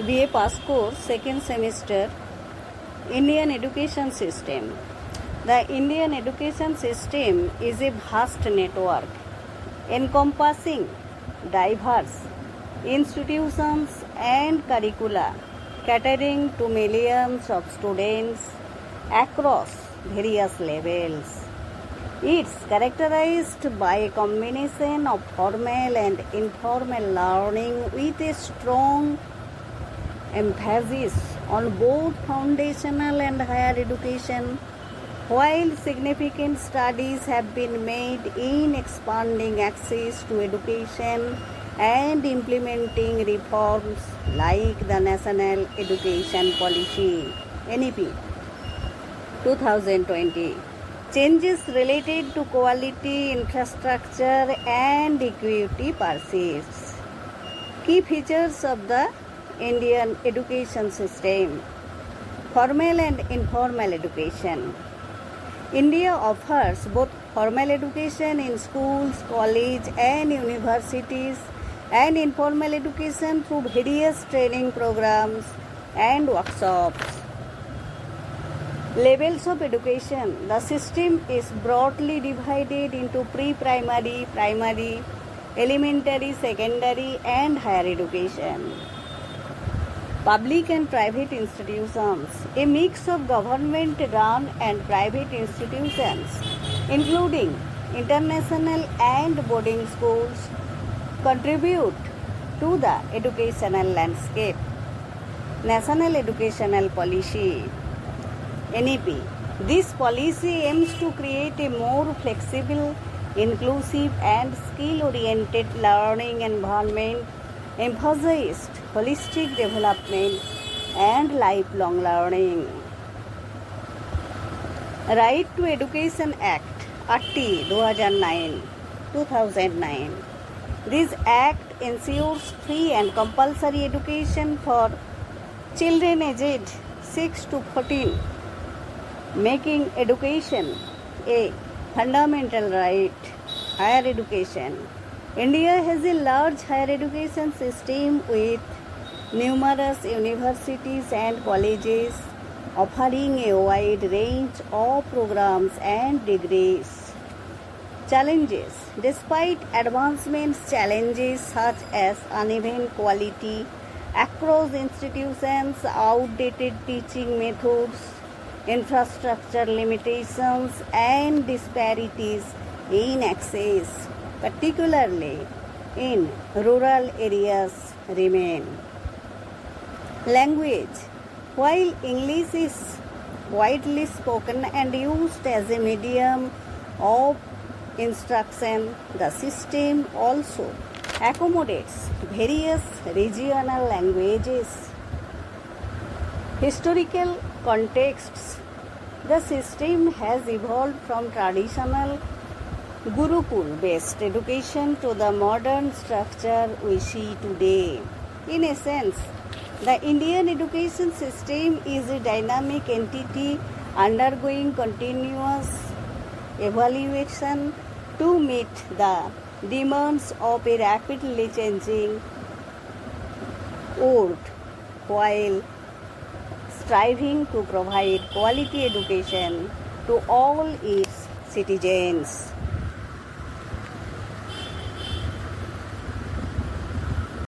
BA Pass Course, second semester, Indian Education System. The Indian education system is a vast network encompassing diverse institutions and curricula catering to millions of students across various levels. It's characterized by a combination of formal and informal learning with a strong emphasis on both foundational and higher education. While significant studies have been made in expanding access to education and implementing reforms like the National Education Policy (NEP) 2020, changes related to quality, infrastructure, and equity persist. Key features of the Indian education system: formal and informal education. India offers both formal education in schools, colleges, and universities, and informal education through various training programs and workshops. Levels of education. The system is broadly divided into pre-primary, primary, elementary, secondary, and higher education. Public and private institutions. A mix of government-run and private institutions, including international and boarding schools, contribute to the educational landscape. National Educational Policy (NEP). This policy aims to create a more flexible, inclusive, and skill-oriented learning environment, emphasized holistic development and lifelong learning. Right to Education Act (RT 2009). This act ensures free and compulsory education for children aged 6 to 14, making education a fundamental right. Higher education. India has a large higher education system with numerous universities and colleges offering a wide range of programs and degrees. Challenges. Despite advancements, challenges such as uneven quality across institutions, outdated teaching methods, infrastructure limitations, and disparities in access, particularly in rural areas, remain. Language. While English is widely spoken and used as a medium of instruction, the system also accommodates various regional languages. Historical contexts. The system has evolved from traditional Gurukul-based education to the modern structure we see today. In essence, the Indian education system is a dynamic entity undergoing continuous evaluation to meet the demands of a rapidly changing world while striving to provide quality education to all its citizens.